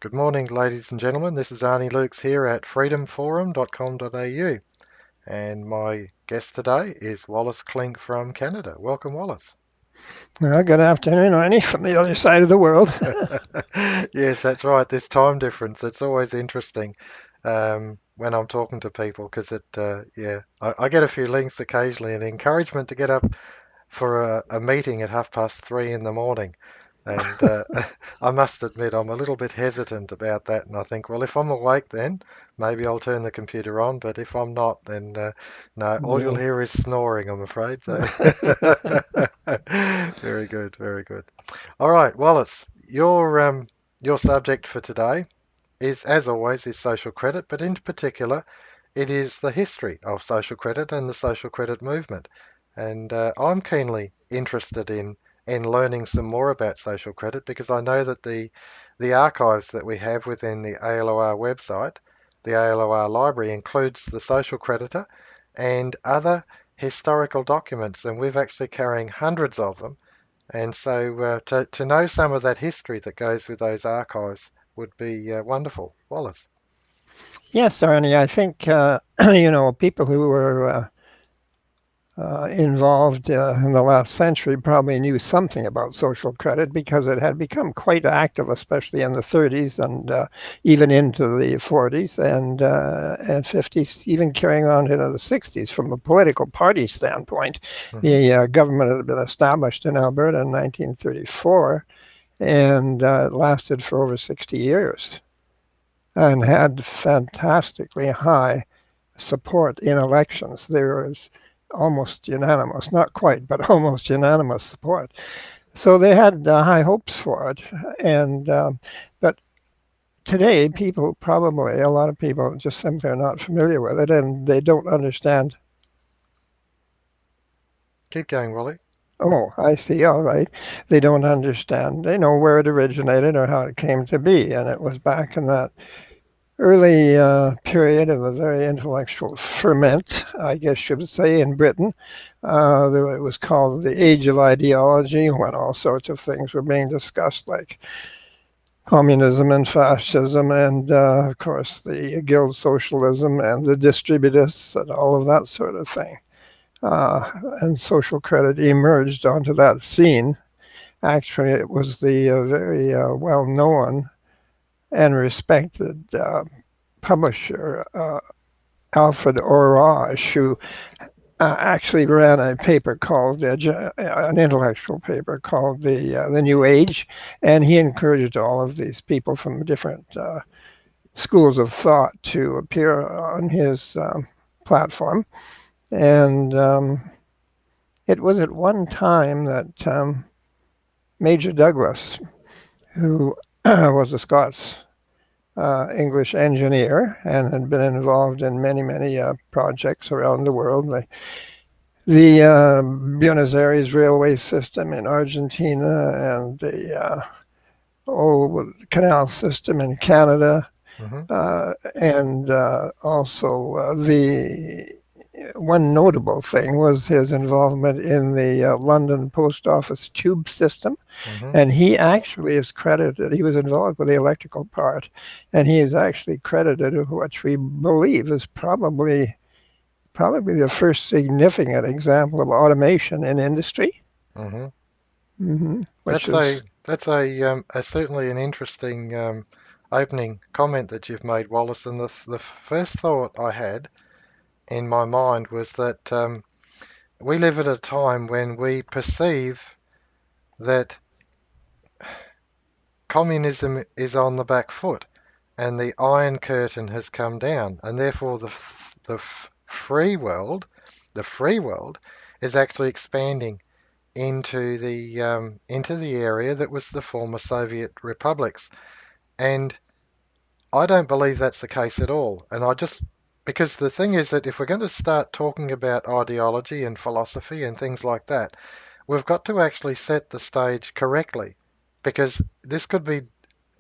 Good morning, ladies and gentlemen. This is Arnis Luks here at freedomforum.com.au, and my guest today is Wallace Klinck from Canada. Welcome, Wallace. Good afternoon, Arnie, from the other side of the world. Yes, that's right. This time difference, it's always interesting when I'm talking to people because I get a few links occasionally and encouragement to get up for a meeting at 3:30 in the morning. And I must admit, I'm a little bit hesitant about that. And I think, well, if I'm awake, then maybe I'll turn the computer on. But if I'm not, then no, all you'll Yeah. hear is snoring, I'm afraid. So very good, very good. All right, Wallace, your subject for today is, as always, is social credit, but in particular, it is the history of social credit and the social credit movement. And I'm keenly interested in learning some more about social credit because I know that the archives that we have within the ALOR website, the ALOR library, includes the social creditor and other historical documents, and we've actually carrying hundreds of them. And so to know some of that history that goes with those archives would be wonderful. Wallace. Yes, Arnie, I think, people who were involved in the last century probably knew something about social credit because it had become quite active, especially in the 30s and even into the 40s and 50s, even carrying on into the 60s. From a political party standpoint, Hmm. the government had been established in Alberta in 1934 and it lasted for over 60 years and had fantastically high support in elections. There was almost unanimous, not quite, but almost unanimous support. So they had high hopes for it. And but today, people probably a lot of people just simply are not familiar with it, and they don't understand. Keep going, Wally. Oh, I see. All right. They don't understand. They know where it originated or how it came to be, and it was back in that early period of a very intellectual ferment, I guess you would say, in Britain. It was called the Age of Ideology, when all sorts of things were being discussed, like communism and fascism, and of course the guild socialism and the distributists and all of that sort of thing. And social credit emerged onto that scene. Actually, it was the very well known and respected publisher Alfred Orage, who actually ran a paper called an intellectual paper called the New Age, and he encouraged all of these people from different schools of thought to appear on his platform. And it was at one time that Major Douglas, who was a Scots English engineer and had been involved in many projects around the world. The Buenos Aires railway system in Argentina and the old canal system in Canada, Hmm. and also the one notable thing was his involvement in the London post office tube system. Hmm. And he actually is credited, he was involved with the electrical part, and he is actually credited with what we believe is probably the first significant example of automation in industry. Hmm. Which is, That's a certainly an interesting opening comment that you've made, Wallace. And the first thought I had in my mind was that we live at a time when we perceive that communism is on the back foot and the Iron Curtain has come down, and therefore the free world, is actually expanding into the area that was the former Soviet republics. And I don't believe that's the case at all. And I just because the thing is that if we're going to start talking about ideology and philosophy and things like that, we've got to actually set the stage correctly, because this could be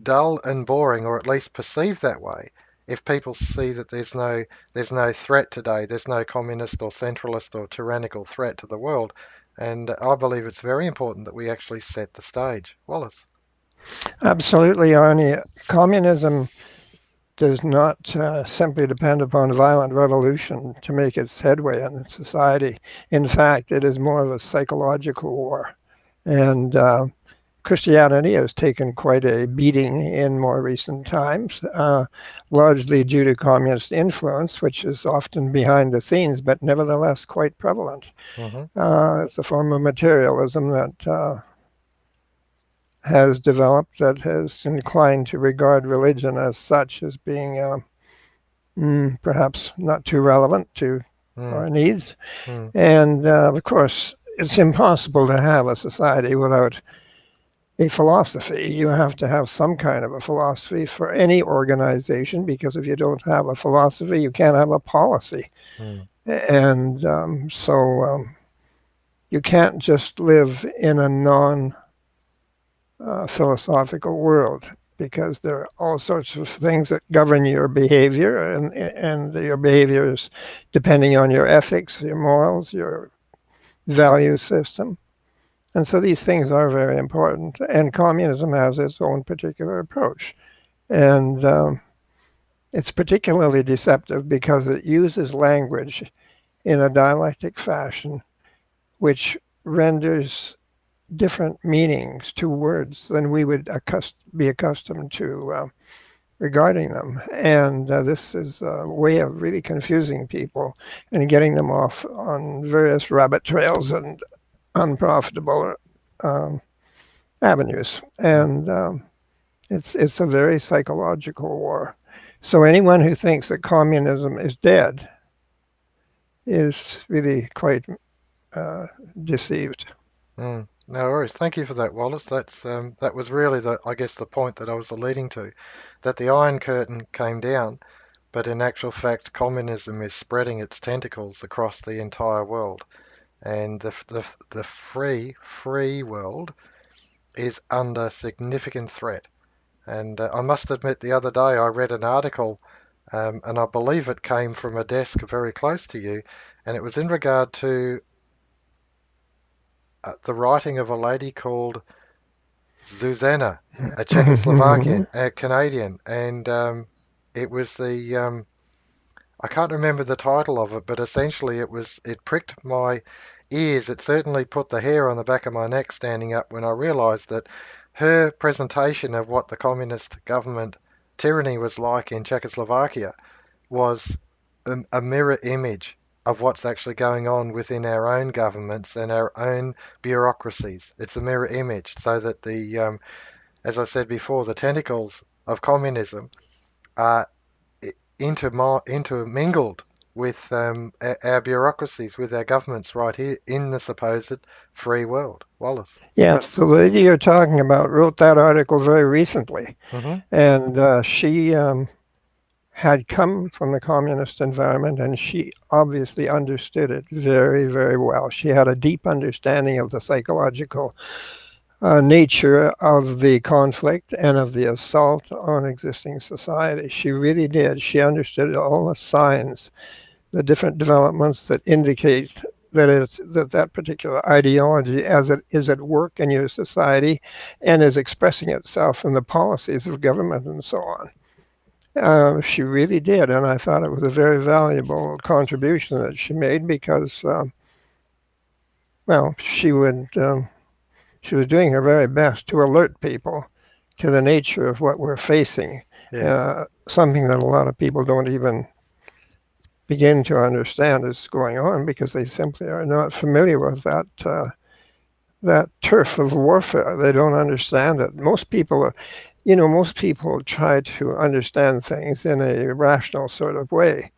dull and boring, or at least perceived that way, if people see that there's no threat today, there's no communist or centralist or tyrannical threat to the world. And I believe it's very important that we actually set the stage. Wallace. Absolutely, Arnie. Communism does not simply depend upon violent revolution to make its headway in society. In fact, it is more of a psychological war. And Christianity has taken quite a beating in more recent times, largely due to communist influence, which is often behind the scenes, but nevertheless quite prevalent. Hmm. It's a form of materialism that has developed that has inclined to regard religion as such as being perhaps not too relevant to Mm, our needs. mm, And of course, it's impossible to have a society without a philosophy. You have to have some kind of a philosophy for any organization because if you don't have a philosophy, you can't have a policy. mm, And you can't just live in a non philosophical world because there are all sorts of things that govern your behavior and your behavior is depending on your ethics, your morals, your value system. And so these things are very important. And communism has its own particular approach. And it's particularly deceptive because it uses language in a dialectic fashion which renders different meanings to words than we would be accustomed to regarding them. And this is a way of really confusing people and getting them off on various rabbit trails and unprofitable um, avenues. mm, And it's a very psychological war. So anyone who thinks that communism is dead is really quite uh, deceived. mm. No worries. Thank you for that, Wallace. That was really I guess the point that I was alluding to, that the Iron Curtain came down, but in actual fact, communism is spreading its tentacles across the entire world, and the free world is under significant threat. And I must admit, the other day I read an article, and I believe it came from a desk very close to you, and it was in regard to the writing of a lady called Zuzana, a Czechoslovakian, a Canadian, and it was I can't remember the title of it, but essentially it pricked my ears. It certainly put the hair on the back of my neck standing up when I realised that her presentation of what the communist government tyranny was like in Czechoslovakia was a mirror image of what's actually going on within our own governments and our own bureaucracies. It's a mirror image, so that as I said before, the tentacles of communism are intermingled with our bureaucracies, with our governments right here in the supposed free world. Wallace. Yes, the lady you're talking about wrote that article very recently, Hmm. and she had come from the communist environment, and she obviously understood it very, very well. She had a deep understanding of the psychological nature of the conflict and of the assault on existing society. She really did. She understood all the signs, the different developments that indicate that particular ideology as it is at work in your society and is expressing itself in the policies of government and so on. She really did, and I thought it was a very valuable contribution that she made because, well, she was doing her very best to alert people to the nature of what we're facing, Yes. something that a lot of people don't even begin to understand is going on because they simply are not familiar with that turf of warfare. They don't understand it. Most people try to understand things in a rational sort of way,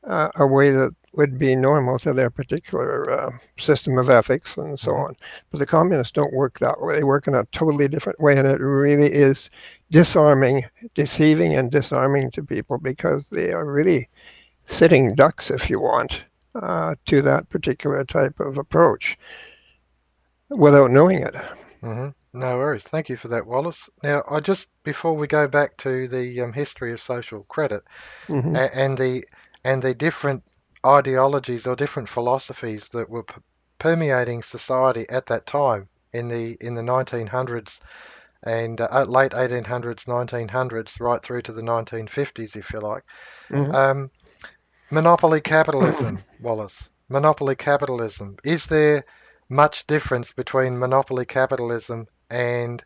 a way that would be normal to their particular system of ethics and so Hmm. on. But the communists don't work that way. They work in a totally different way, and it really is disarming, deceiving, and disarming to people because they are really sitting ducks, if you want, to that particular type of approach without knowing it. Hmm. No worries. Thank you for that, Wallace. Now, before we go back to the history of social credit Hmm. and the different ideologies or different philosophies that were permeating society at that time in the 1900s and late 1800s, 1900s, right through to the 1950s, if you like. Mhm. Um, Monopoly capitalism, Wallace. Monopoly capitalism. Is there much difference between monopoly capitalism and,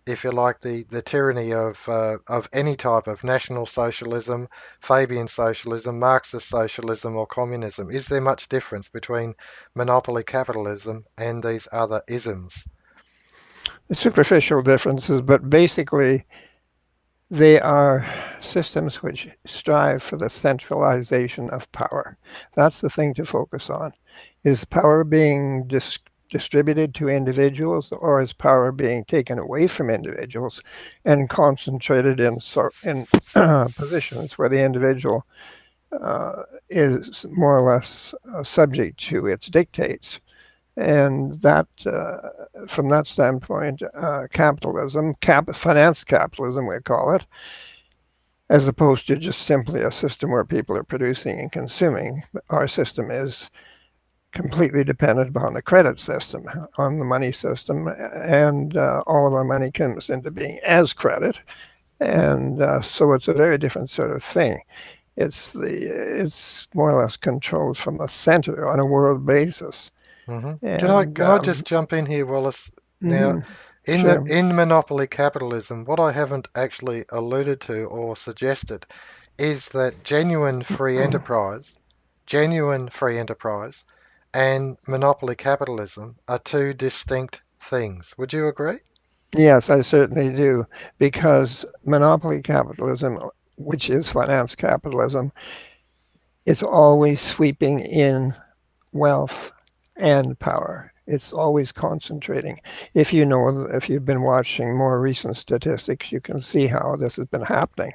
if you like, the tyranny of any type of national socialism, Fabian socialism, Marxist socialism, or communism? Is there much difference between monopoly capitalism and these other isms? Superficial differences, but basically they are systems which strive for the centralization of power. That's the thing to focus on. Is power being distributed to individuals, or is power being taken away from individuals and concentrated in positions where the individual is more or less subject to its dictates? And that, from that standpoint, capitalism, finance capitalism, we call it, as opposed to just simply a system where people are producing and consuming. Our system is completely dependent upon the credit system, on the money system, and all of our money comes into being as credit. And so it's a very different sort of thing. It's more or less controlled from the center on a world basis. Can I And can I just jump in here, Wallace? Now, mm-hmm, in the sure. in monopoly capitalism, what I haven't actually alluded to or suggested is that genuine free enterprise, and monopoly capitalism are two distinct things. Would you agree? Yes, I certainly do, because monopoly capitalism, which is finance capitalism, is always sweeping in wealth and power. It's always concentrating. If you've been watching more recent statistics, you can see how this has been happening,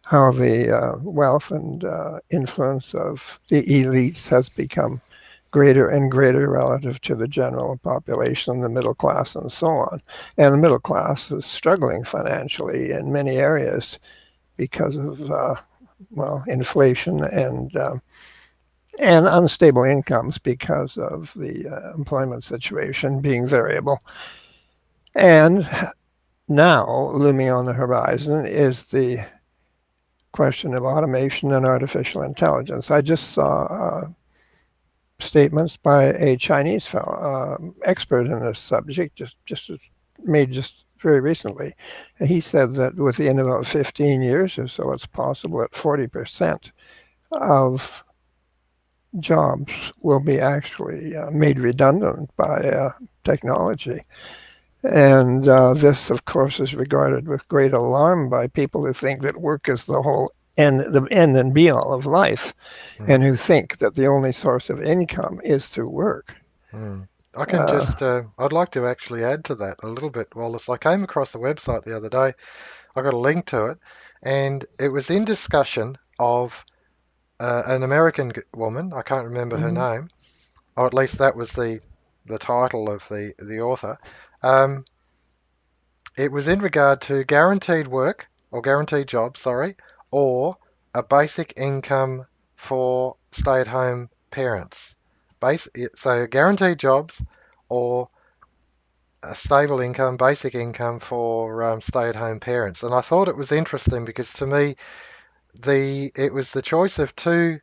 how the wealth and influence of the elites has become greater and greater relative to the general population, the middle class, and so on. And the middle class is struggling financially in many areas because of, well, inflation and unstable incomes because of the employment situation being variable. And now, looming on the horizon, is the question of automation and artificial intelligence. I just saw statements by a Chinese fellow, expert in this subject, just very recently. And he said that within about 15 years or so, it's possible that 40% of jobs will be actually made redundant by technology. And this, of course, is regarded with great alarm by people who think that work is the end and be all of life, Mm, and who think that the only source of income is through work. mm. I can Uh, just, I'd like to actually add to that a little bit, Wallace. I came across a website the other day. I got a link to it, and it was in discussion of an American woman. I can't remember her mm-hmm, name, or at least that was the title of the author. Um, it was in regard to guaranteed work or guaranteed job, sorry, or a basic income for stay-at-home parents. So guaranteed jobs or a stable income, basic income for stay-at-home parents. And I thought it was interesting because to me, the it was the choice of two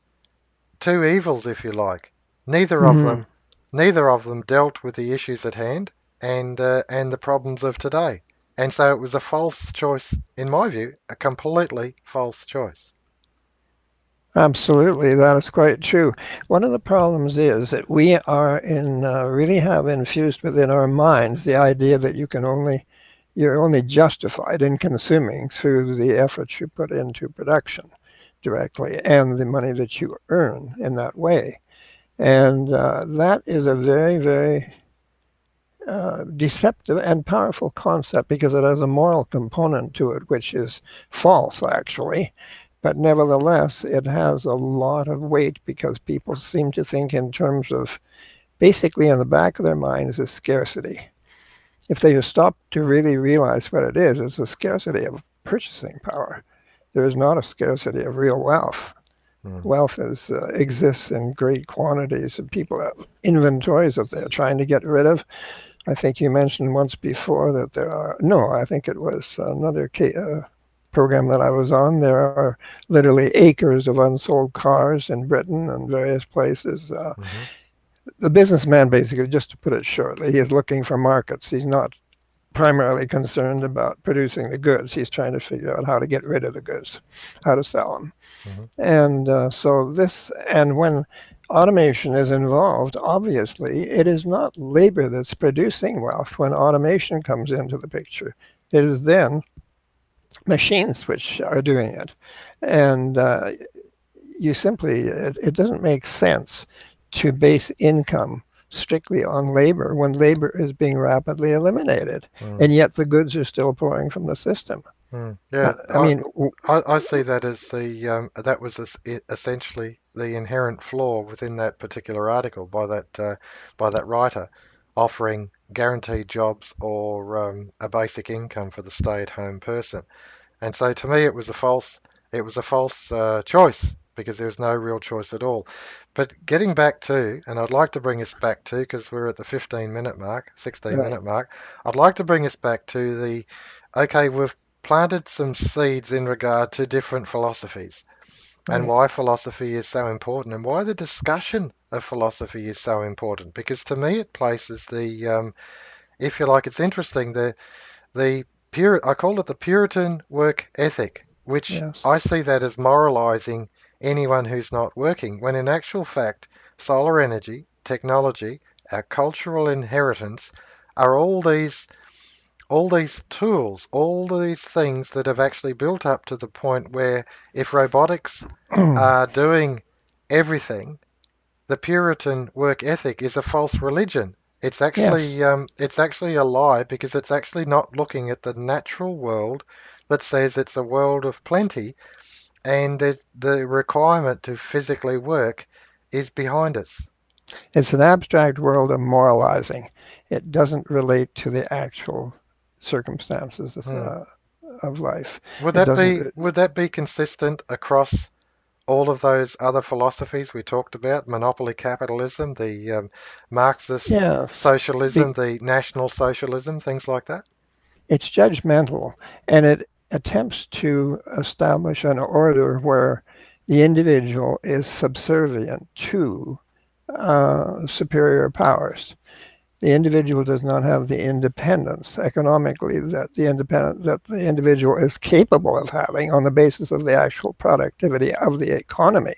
evils, if you like. Neither of mm-hmm. them, neither of them dealt with the issues at hand and the problems of today. And so it was a false choice, in my view, a completely false choice. Absolutely, that is quite true. One of the problems is that we are really have infused within our minds the idea that you're only justified in consuming through the efforts you put into production directly and the money that you earn in that way. And that is a very, very deceptive and powerful concept because it has a moral component to it, which is false, actually. But nevertheless, it has a lot of weight because people seem to think in terms of basically in the back of their minds is scarcity. If they stop to really realize what it is, it's a scarcity of purchasing power. There is not a scarcity of real wealth. Mm, Wealth exists in great quantities, and people have inventories that they're trying to get rid of, I think you mentioned once before that there are, no, I think it was another program that I was on. There are literally acres of unsold cars in Britain and various places. Hmm. The businessman, basically, just to put it shortly, he is looking for markets. He's not primarily concerned about producing the goods. He's trying to figure out how to get rid of the goods, how to sell them. Hmm. And and when automation is involved, obviously, it is not labor that's producing wealth when automation comes into the picture. It is then machines which are doing it. And it doesn't make sense to base income strictly on labor when labor is being rapidly eliminated, Mm. and yet the goods are still pouring from the system. Mm. Yeah, I mean, I see that as that was essentially the inherent flaw within that particular article by that writer, offering guaranteed jobs or a basic income for the stay-at-home person. And so to me, it was a false choice because there was no real choice at all. But getting back to, and I'd like to bring us back to, because we're at the 15-minute mark, 16-minute right, mark, I'd like to bring us back to okay, we've planted some seeds in regard to different philosophies and right, why philosophy is so important and why the discussion of philosophy is so important. Because to me, it places if you like, it's interesting, the I call it the Puritan work ethic, which yes. I see that as moralizing anyone who's not working, when in actual fact, solar energy, technology, our cultural inheritance are all these tools, all these things that have actually built up to the point where if robotics are doing everything, the Puritan work ethic is a false religion. Yes, It's actually a lie because it's actually not looking at the natural world that says it's a world of plenty, and the requirement to physically work is behind us. it's an abstract world of moralizing. It doesn't relate to the actual circumstances Hmm. of life. It doesn't. Would that be consistent across all of those other philosophies we talked about? Monopoly capitalism, the Marxist Yes, socialism, the national socialism, things like that. it's judgmental, and it attempts to establish an order where the individual is subservient to superior powers. The individual does not have the independence economically that the individual is capable of having on the basis of the actual productivity of the economy.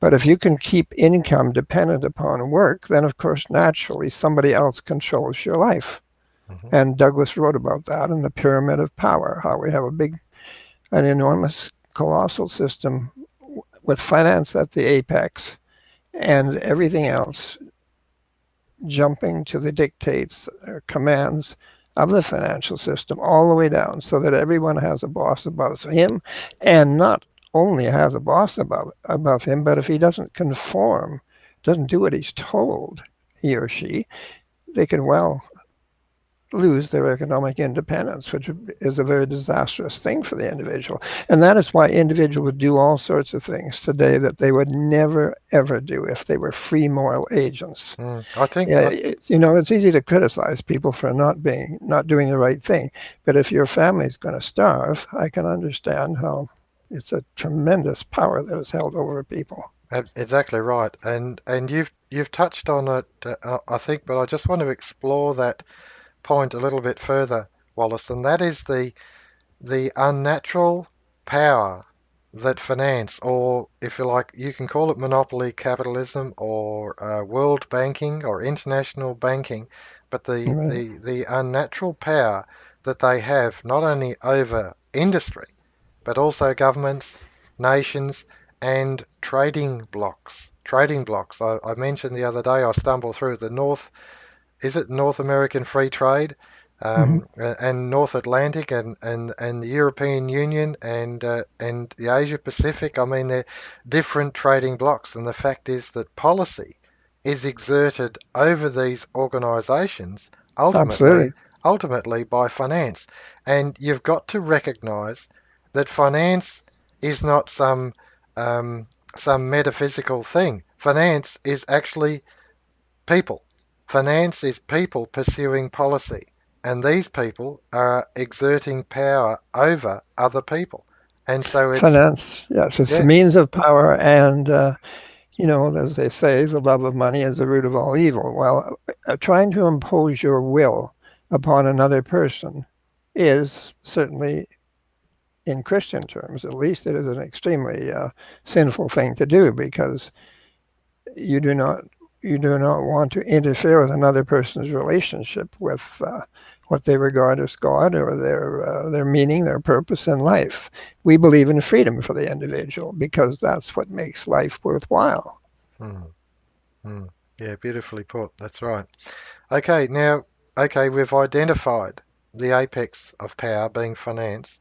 But if you can keep income dependent upon work, then of course naturally somebody else controls your life. Hmm. And Douglas wrote about that in the Pyramid of Power, how we have an enormous, colossal system with finance at the apex and everything else jumping to the dictates or commands of the financial system all the way down so that everyone has a boss above him and not only has a boss above him, but if he doesn't conform, doesn't do what he's told, he or she, they can well lose their economic independence, which is a very disastrous thing for the individual. And that is why individuals would do all sorts of things today that they would never, ever do if they were free moral agents. Mm. Yeah, it's easy to criticize people for not doing the right thing, but if your family's going to starve, I can understand how it's a tremendous power that is held over people. Exactly right, and you've touched on it, I think, but I just want to explore that point a little bit further, Wallace, and that is the unnatural power that finance, or if you like, you can call it monopoly capitalism or world banking or international banking, but Right. the unnatural power that they have not only over industry but also governments, nations, and trading blocks. Trading blocks. I mentioned the other day I stumbled through the is it North American Free Trade, Mm-hmm. and North Atlantic and the European Union and the Asia Pacific. I mean, they're different trading blocks, and the fact is that policy is exerted over these organisations Absolutely. ultimately by finance, and you've got to recognise that finance is not um, some metaphysical thing. Finance is actually people. Finance is people pursuing policy, and these people are exerting power over other people. And so it's, Finance, yes, it's the yeah, means of power, and as they say, the love of money is the root of all evil. Well, trying to impose your will upon another person is certainly, in Christian terms, at least, it is an extremely sinful thing to do because you do not you do not want to interfere with another person's relationship with what they regard as God or their meaning, their purpose in life. We believe in freedom for the individual because that's what makes life worthwhile. mm, mm, yeah, beautifully put. That's right. Okay, now, okay, we've identified the apex of power being finance,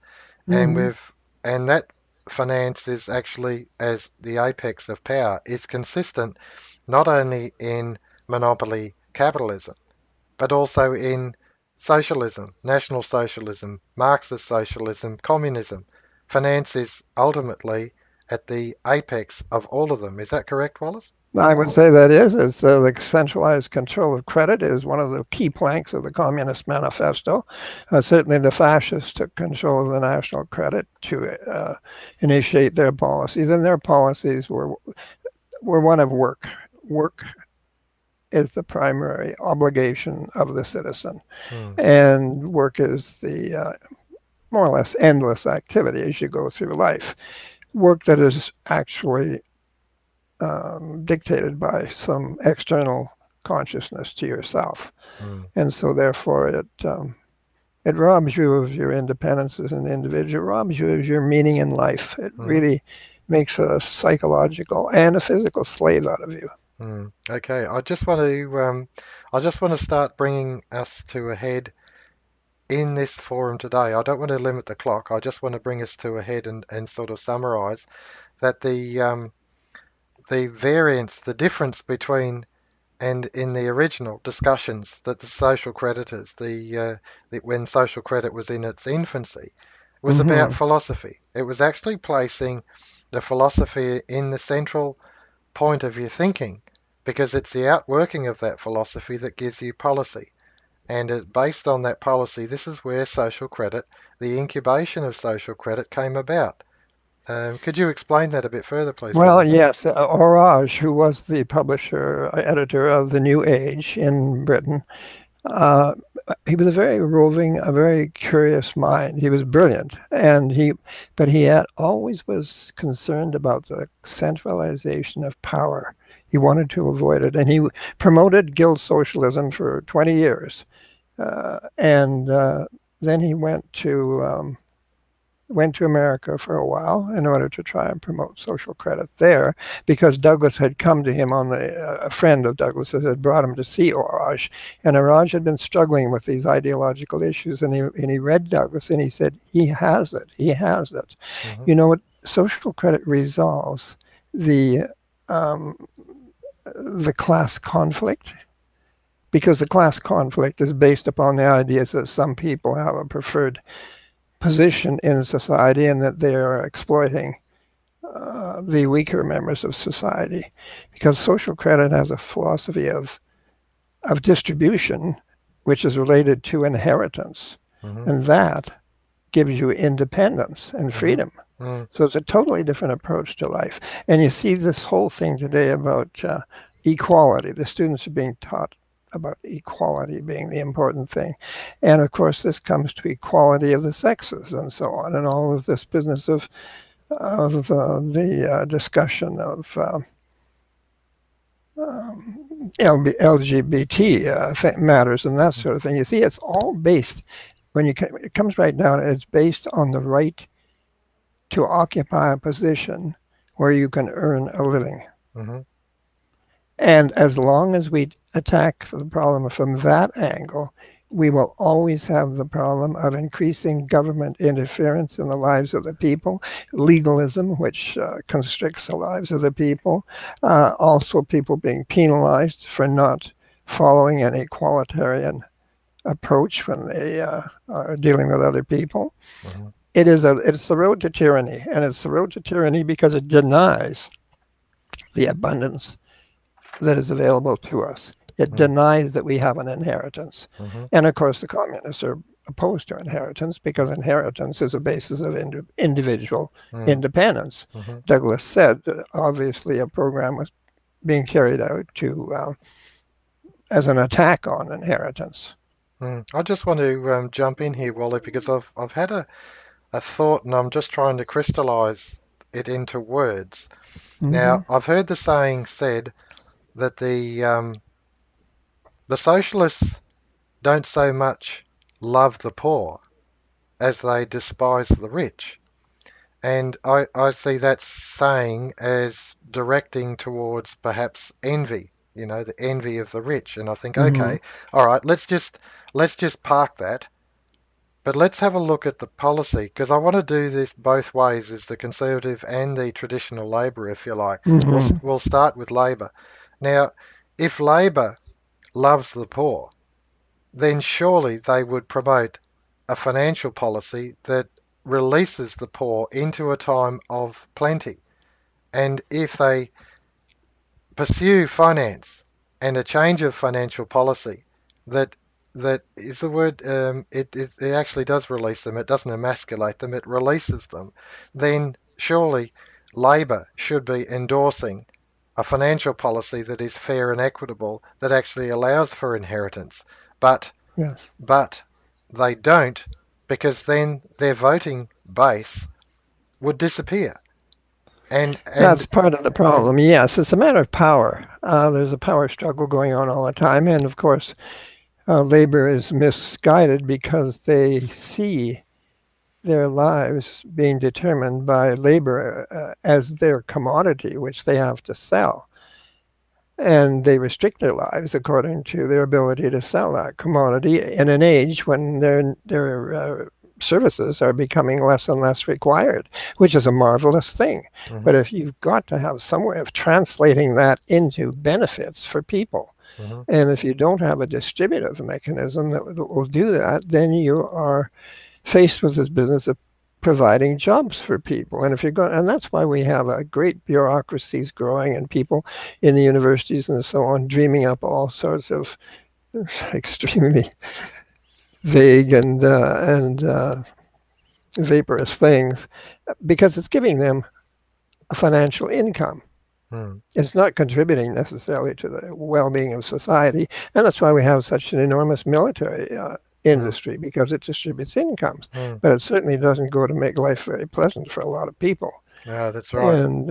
and Mm-hmm. we've and that finance is actually as the apex of power is consistent not only in monopoly capitalism but also in socialism, national socialism, Marxist socialism, communism. Finance is ultimately at the apex of all of them. Is that correct, Wallace? I would say that is. It's the centralized control of credit is one of the key planks of the Communist Manifesto. Certainly, the fascists took control of the national credit to initiate their policies, and their policies were one of work. Work is the primary obligation of the citizen, Hmm, and work is the more or less endless activity as you go through life. Work that is actually dictated by some external consciousness to yourself, hmm, and so therefore it robs you of your independence as an individual, robs you of your meaning in life. It hmm, really makes a psychological and a physical slave out of you. hmm. Okay, I just want to start bringing us to a head in this forum today. I don't want to limit the clock. I just want to bring us to a head and sort of summarize that the variance, the difference between and in the original discussions that the social creditors, when social credit was in its infancy, was about Mm-hmm. philosophy. It was actually placing the philosophy in the central point of your thinking because it's the outworking of that philosophy that gives you policy. And based on that policy, this is where social credit, the incubation of social credit, came about. Could you explain that a bit further, please, Well, Wallace? yes, Orage, who was the publisher, editor of the New Age in Britain, uh, he was a very roving, a very curious mind. He was brilliant, but he had always was concerned about the centralization of power. He wanted to avoid it, and he promoted guild socialism for 20 years. And then he went to America for a while in order to try and promote social credit there because Douglas had come to him a friend of Douglas's had brought him to see Orage, and Orage had been struggling with these ideological issues, and he read Douglas and he said, he has it. Hmm. You know what? Social credit resolves the um, the class conflict because the class conflict is based upon the ideas that some people have a preferred position in society and that they are exploiting the weaker members of society. Because social credit has a philosophy of distribution, which is related to inheritance. Hmm. And that gives you independence and Hmm. freedom. Hmm. So it's a totally different approach to life. And you see this whole thing today about equality. The students are being taught about equality being the important thing. And of course, this comes to equality of the sexes and so on, and all of this business of the discussion of LGBT matters and that sort of thing. You see, it's all based, it comes right down, it's based on the right to occupy a position where you can earn a living. Hmm. And as long as we attack the problem from that angle, we will always have the problem of increasing government interference in the lives of the people, legalism, which constricts the lives of the people, also people being penalized for not following an equalitarian approach when they are dealing with other people. Hmm. It's the road to tyranny, and it's the road to tyranny because it denies the abundance that is available to us. It mm, denies that we have an inheritance. mm-hmm, And of course, the communists are opposed to inheritance because inheritance is a basis of individual mm, independence. mm-hmm, Douglas said that obviously a program was being carried out to as an attack on inheritance. mm. I just want to jump in here, Wally, because I've had a thought and I'm just trying to crystallize it into words. Mm-hmm. Now, I've heard the saying said that the socialists don't so much love the poor as they despise the rich. And I see that saying as directing towards perhaps envy, the envy of the rich. And I think, Mm-hmm. okay, all right, let's just park that. But let's have a look at the policy because I want to do this both ways, as the Conservative and the traditional Labor, if you like. We'll Mm-hmm. we'll start with Labor. Now, if Labor loves the poor, then surely they would promote a financial policy that releases the poor into a time of plenty. And if they pursue finance and a change of financial policy that that is the word it actually does release them, it doesn't emasculate them, it releases them, then surely Labor should be endorsing a financial policy that is fair and equitable, that actually allows for inheritance. But Yes. but they don't, because then their voting base would disappear. And That's part of the problem. Yes, it's a matter of power. There's a power struggle going on all the time. And of course, labor is misguided because they see their lives being determined by labor as their commodity, which they have to sell. And they restrict their lives according to their ability to sell that commodity in an age when their services are becoming less and less required, which is a marvelous thing. But mhm, if you've got to have some way of translating that into benefits for people, mhm, and if you don't have a distributive mechanism that will do that, then you are faced with this business of providing jobs for people. And if you're going, and that's why we have a great bureaucracies growing and people in the universities and so on dreaming up all sorts of extremely vague and vaporous things because it's giving them a financial income. mm, It's not contributing necessarily to the well-being of society, and that's why we have such an enormous military mm, industry because it distributes incomes. mm. But it certainly doesn't go to make life very pleasant for a lot of people. Yeah, that's right. And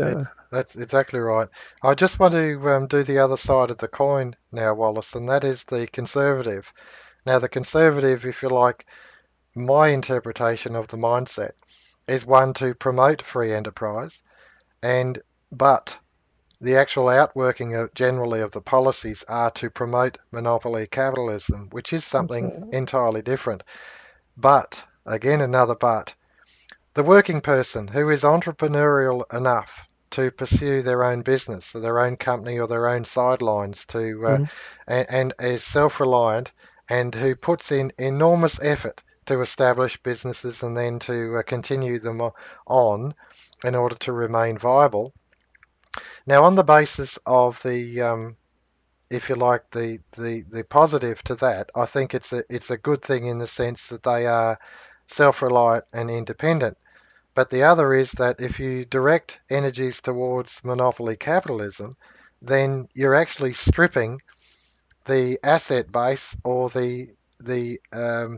That's exactly right. I just want to do the other side of the coin now, Wallace, and that is the Conservative. Now, the Conservative, if you like, my interpretation of the mindset is one to promote free enterprise, and but the actual outworking generally of the policies are to promote monopoly capitalism, which is something entirely different. But, again, another but, the working person who is entrepreneurial enough to pursue their own business or their own company or their own sidelines and is self-reliant and who puts in enormous effort to establish businesses and then to continue them on in order to remain viable. Now, on the basis of if you like, the positive to that, I think it's a good thing in the sense that they are self-reliant and independent. But the other is that if you direct energies towards monopoly capitalism, then you're actually stripping the asset base or the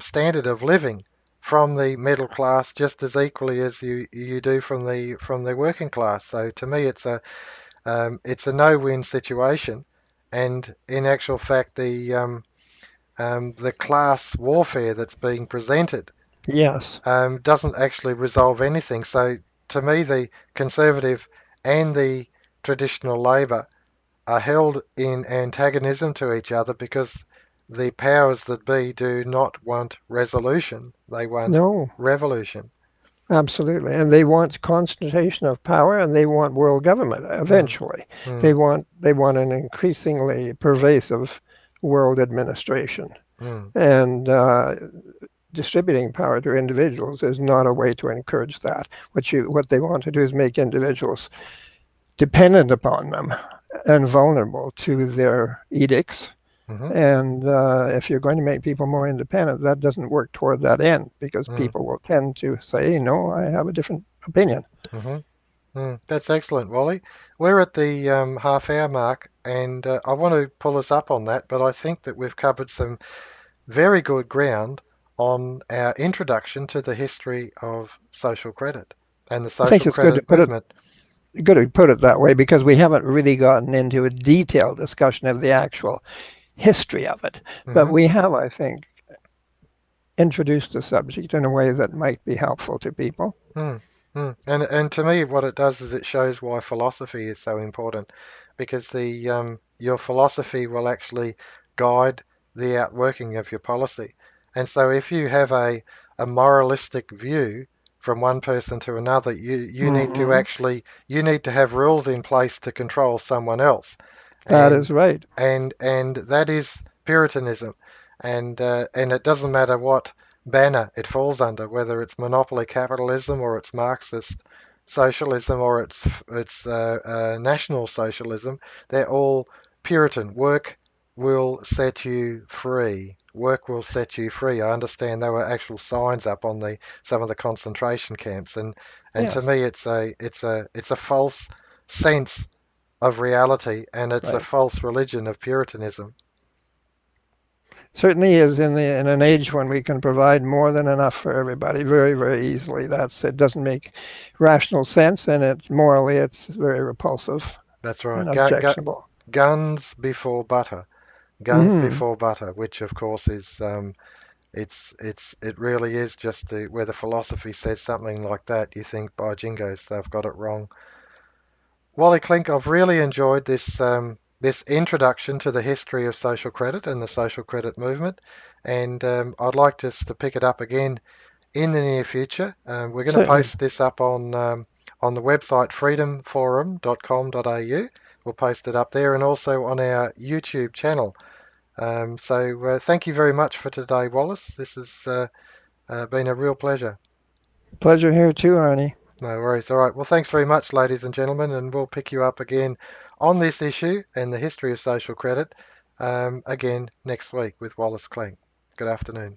standard of living from the middle class just as equally as you do from the working class. So to me, it's a no-win situation, and in actual fact, the class warfare that's being presented yes, doesn't actually resolve anything. So to me, the Conservative and the traditional Labor are held in antagonism to each other because the powers that be do not want resolution, they want no, revolution. absolutely. And they want concentration of power, and they want world government Mm, eventually. mm, They want an increasingly pervasive world administration. mm, And distributing power to individuals is not a way to encourage that. What they want to do is make individuals dependent upon them and vulnerable to their edicts Mm-hmm. And if you're going to make people more independent, that doesn't work toward that end because Mm, people will tend to say, no, I have a different opinion. mm-hmm. That's excellent, Wally. We're at the half-hour mark, and I want to pull us up on that, but I think that we've covered some very good ground on our introduction to the history of social credit and the I think social it's good to credit movement. put it that way because we haven't really gotten into a detailed discussion of the actual history of it. But Hmm we have, I think, introduced the subject in a way that might be helpful to people. Mm, and to me, what it does is it shows why philosophy is so important, because the your philosophy will actually guide the outworking of your policy. And so, if you have a moralistic view from one person to another, you need to Mm-hmm. actually you need to have rules in place to control someone else, That is and right. and that is Puritanism, and it doesn't matter what banner it falls under, whether it's monopoly capitalism or it's Marxist socialism or it's national socialism. They're all Puritan. Work will set you free. Work will set you free. I understand there were actual signs up on the some of the concentration camps, and to Yes, me it's a false sense of reality, and it's a right. false religion of Puritanism. Certainly is in an age when we can provide more than enough for everybody very, very easily. That's it doesn't make rational sense and it's morally it's very repulsive That's and right. objectionable. Guns before butter. Guns Mm-hmm. before butter, which of course is it really is just where the philosophy says something like that, you think, by jingos, they've got it wrong. Wally Clink, I've really enjoyed this introduction to the history of social credit and the social credit movement, and I'd like us to pick it up again in the near future. We're going to Certainly. post this up on the website freedomforum.com.au. We'll post it up there and also on our YouTube channel. So thank you very much for today, Wallace. This has been a real pleasure. Pleasure here too, Arnie. No worries. All right. Well, thanks very much, ladies and gentlemen, and we'll pick you up again on this issue and the history of social credit again next week with Wallace Klinck. Good afternoon.